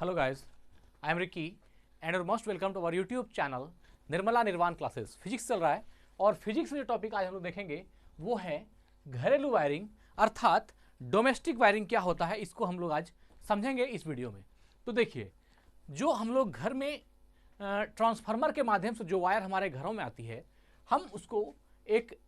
Hello guys, I am Ricky and you're most welcome to our YouTube channel Nirmala निर्वाण classes. Physics चल रहा है और फिजिक्स में जो टॉपिक आज हम लोग देखेंगे वो है घरेलू वायरिंग अर्थात डोमेस्टिक वायरिंग क्या होता है, इसको हम लोग आज समझेंगे इस वीडियो में। तो देखिए, जो हम लोग घर में ट्रांसफार्मर के माध्यम से जो वायर हमारे घरों में आती है, हम उसको एक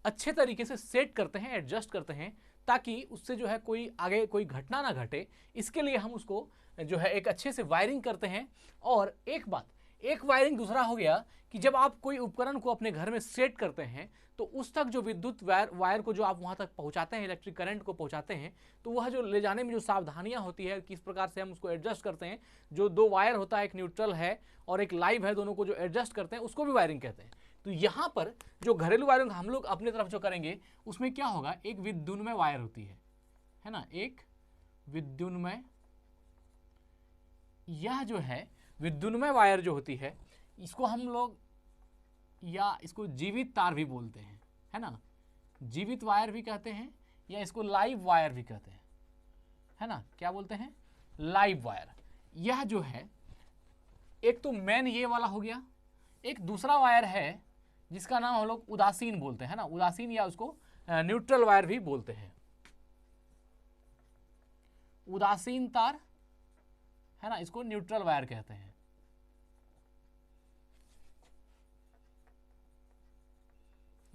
अच्छे तरीके से सेट करते हैं, एडजस्ट करते हैं, ताकि उससे जो है कोई आगे कोई घटना ना घटे। इसके लिए हम उसको जो है एक अच्छे से वायरिंग करते हैं। और एक वायरिंग दूसरा हो गया कि जब आप कोई उपकरण को अपने घर में सेट करते हैं तो उस तक जो विद्युत वायर को जो आप वहां तक पहुंचाते हैं, इलेक्ट्रिक करंट को पहुंचाते हैं, तो वह जो ले जाने में जो सावधानियां होती है, किस प्रकार से हम उसको एडजस्ट करते हैं। जो दो वायर होता है, एक न्यूट्रल है और एक लाइव है, दोनों को जो एडजस्ट करते हैं उसको भी वायरिंग कहते हैं। तो यहाँ पर जो घरेलू वायरिंग हम लोग अपनी तरफ जो करेंगे उसमें क्या होगा, एक विद्युन्मय वायर होती है ना, एक विद्युन्मय, यह जो है विद्युन्मय वायर जो होती है इसको हम लोग या इसको जीवित तार भी बोलते हैं, है ना, जीवित वायर भी कहते हैं या इसको लाइव वायर भी कहते हैं, है ना, क्या बोलते हैं, लाइव वायर। यह जो है एक तो मेन ये वाला हो गया, एक दूसरा वायर है जिसका नाम हम लोग उदासीन बोलते हैं ना, उदासीन या उसको न्यूट्रल वायर भी बोलते हैं। उदासीन तार है ना, इसको न्यूट्रल वायर कहते हैं।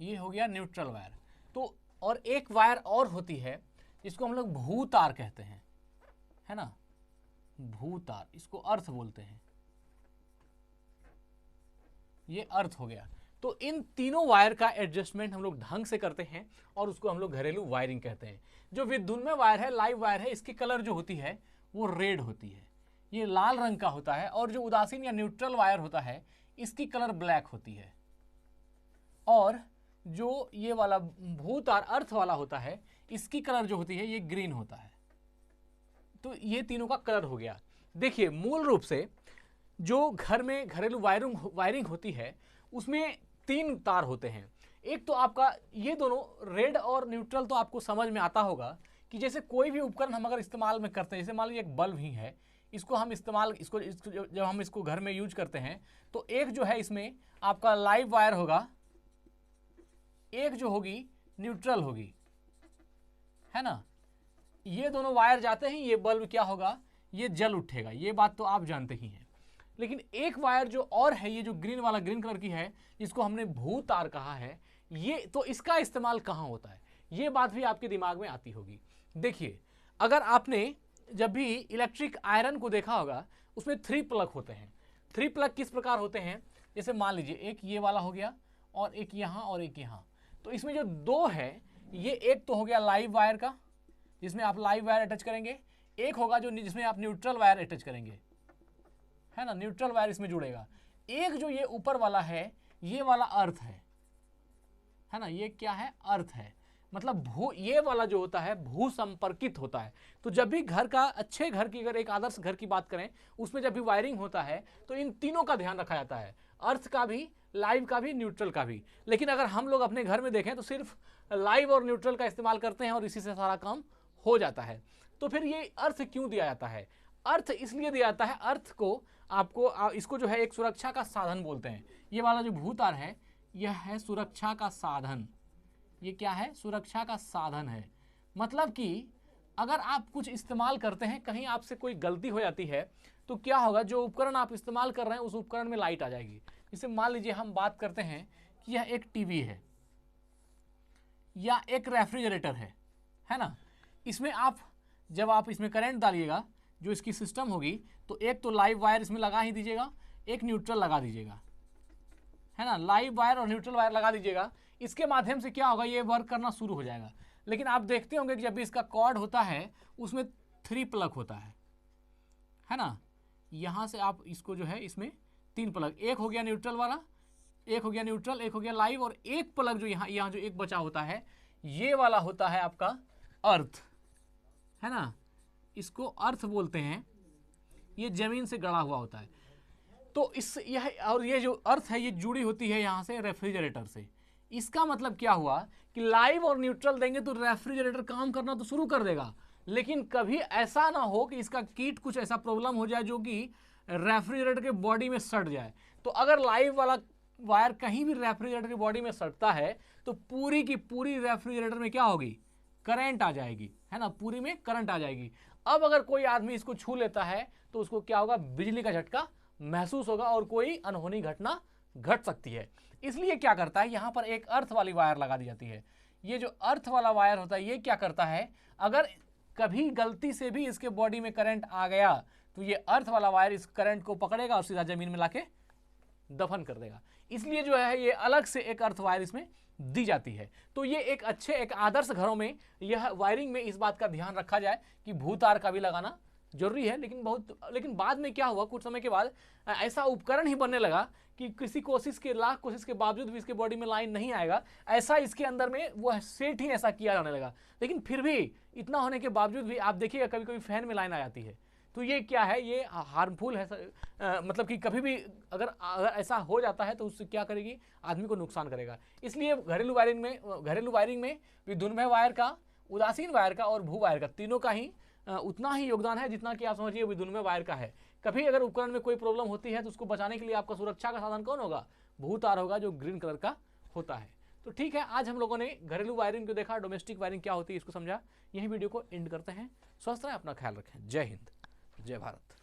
ये हो गया न्यूट्रल वायर। तो और एक वायर और होती है जिसको हम लोग भूतार कहते हैं, है ना, भूतार, इसको अर्थ बोलते हैं, ये अर्थ हो गया। तो इन तीनों वायर का एडजस्टमेंट हम लोग ढंग से करते हैं और उसको हम लोग घरेलू वायरिंग कहते हैं। जो विद्युन्मय वायर है, लाइव वायर है, इसकी कलर जो होती है वो रेड होती है, ये लाल रंग का होता है। और जो उदासीन या न्यूट्रल वायर होता है इसकी कलर ब्लैक होती है। और जो ये वाला भूतार अर्थ वाला होता है इसकी कलर जो होती है ये ग्रीन होता है। तो ये तीनों का कलर हो गया। देखिए, मूल रूप से जो घर में घरेलू वायरिंग होती है उसमें तीन तार होते हैं। एक तो आपका ये दोनों रेड और न्यूट्रल, तो आपको समझ में आता होगा कि जैसे कोई भी उपकरण हम अगर इस्तेमाल में करते हैं, जैसे मान लीजिए एक बल्ब ही है, इसको हम इस्तेमाल इसको जब हम इसको घर में यूज करते हैं तो एक जो है इसमें आपका लाइव वायर होगा, एक जो होगी न्यूट्रल होगी, है ना। ये दोनों वायर जाते हैं, ये बल्ब क्या होगा, ये जल उठेगा, ये बात तो आप जानते ही हैं। लेकिन एक वायर जो और है, ये जो ग्रीन वाला, ग्रीन कलर की है, जिसको हमने भूतार कहा है, ये तो इसका इस्तेमाल कहाँ होता है, ये बात भी आपके दिमाग में आती होगी। देखिए, अगर आपने जब भी इलेक्ट्रिक आयरन को देखा होगा उसमें 3 प्लग होते हैं। 3 प्लग किस प्रकार होते हैं, जैसे मान लीजिए एक ये वाला हो गया और एक यहाँ और एक यहाँ। तो इसमें जो दो है, ये एक तो हो गया लाइव वायर का जिसमें आप लाइव वायर अटैच करेंगे, एक होगा जो जिसमें आप न्यूट्रल वायर अटैच करेंगे, है ना, न्यूट्रल वायर इसमें जुड़ेगा। एक जो ये ऊपर वाला है ये वाला अर्थ है ना, ये क्या है, अर्थ है, मतलब ये वाला जो होता है भू संपर्कित होता है। तो जब भी घर का, अच्छे घर की, अगर एक आदर्श घर की बात करें उसमें जब भी वायरिंग होता है तो इन तीनों का ध्यान रखा जाता है, अर्थ का भी, लाइव का भी, न्यूट्रल का भी। लेकिन अगर हम लोग अपने घर में देखें तो सिर्फ लाइव और न्यूट्रल का इस्तेमाल करते हैं और इसी से सारा काम हो जाता है। तो फिर ये अर्थ क्यों दिया जाता है, अर्थ इसलिए दिया जाता है, अर्थ को आपको इसको जो है एक सुरक्षा का साधन बोलते हैं। ये वाला जो भूतार है यह है सुरक्षा का साधन, ये क्या है, सुरक्षा का साधन है। मतलब कि अगर आप कुछ इस्तेमाल करते हैं, कहीं आपसे कोई गलती हो जाती है तो क्या होगा, जो उपकरण आप इस्तेमाल कर रहे हैं उस उपकरण में लाइट आ जाएगी। जैसे मान लीजिए हम बात करते हैं कि यह एक टीवी है या एक रेफ्रिजरेटर है ना, इसमें आप जब आप इसमें करंट डालिएगा, जो इसकी सिस्टम होगी, तो एक तो लाइव वायर इसमें लगा ही दीजिएगा, एक न्यूट्रल लगा दीजिएगा, है ना, लाइव वायर और न्यूट्रल वायर लगा दीजिएगा। इसके माध्यम से क्या होगा, ये वर्क करना शुरू हो जाएगा। लेकिन आप देखते होंगे कि जब भी इसका कॉर्ड होता है उसमें 3 प्लग होता है ना, यहाँ से आप इसको जो है इसमें 3 प्लग, एक हो गया न्यूट्रल वाला, एक हो गया न्यूट्रल, एक हो गया लाइव, और एक प्लग जो यहाँ जो एक बचा होता है ये वाला होता है आपका अर्थ, है ना, इसको अर्थ बोलते हैं। ये जमीन से गड़ा हुआ होता है। तो ये जो अर्थ है ये जुड़ी होती है यहाँ से रेफ्रिजरेटर से। इसका मतलब क्या हुआ कि लाइव और न्यूट्रल देंगे तो रेफ्रिजरेटर काम करना तो शुरू कर देगा, लेकिन कभी ऐसा ना हो कि इसका कीट कुछ ऐसा प्रॉब्लम हो जाए जो कि रेफ्रिजरेटर के बॉडी में सड़ जाए। तो अगर लाइव वाला वायर कहीं भी रेफ्रिजरेटर की बॉडी में सड़ता है तो पूरी की पूरी रेफ्रिजरेटर में क्या होगी, करंट आ जाएगी, है ना, पूरी में करंट आ जाएगी। अब अगर कोई आदमी इसको छू लेता है तो उसको क्या होगा, बिजली का झटका महसूस होगा और कोई अनहोनी घटना घट सकती है। इसलिए क्या करता है, यहां पर एक अर्थ वाली वायर लगा दी जाती है। ये जो अर्थ वाला वायर होता है ये क्या करता है, अगर कभी गलती से भी इसके बॉडी में करंट आ गया तो ये अर्थ वाला वायर इस करंट को पकड़ेगा और सीधा जमीन में लाके दफन कर देगा। इसलिए जो है ये अलग से एक अर्थ वायर इसमें दी जाती है। तो ये एक अच्छे एक आदर्श घरों में यह वायरिंग में इस बात का ध्यान रखा जाए कि भूतार का भी लगाना जरूरी है। लेकिन बाद में क्या हुआ, कुछ समय के बाद ऐसा उपकरण ही बनने लगा कि किसी लाख कोशिश के बावजूद भी इसके बॉडी में लाइन नहीं आएगा, ऐसा इसके अंदर में वो सेट ही ऐसा किया जाने लगा। लेकिन फिर भी इतना होने के बावजूद भी आप देखिएगा कभी कभी फैन में लाइन आ जाती है। तो ये क्या है, ये हार्मफुल है, मतलब कि कभी भी अगर ऐसा हो जाता है तो उससे क्या करेगी, आदमी को नुकसान करेगा। इसलिए घरेलू वायरिंग में विद्युन्मय वायर का, उदासीन वायर का और भू वायर का तीनों का ही उतना ही योगदान है जितना कि आप समझिए विद्युन्मय वायर का है। कभी अगर उपकरण में कोई प्रॉब्लम होती है तो उसको बचाने के लिए आपका सुरक्षा का साधन कौन होगा, भू तार होगा जो ग्रीन कलर का होता है। तो ठीक है, आज हम लोगों ने घरेलू वायरिंग को देखा, डोमेस्टिक वायरिंग क्या होती है इसको समझा। यही वीडियो को एंड करते हैं। स्वस्थ रहें, अपना ख्याल रखें। जय हिंद, जय भारत।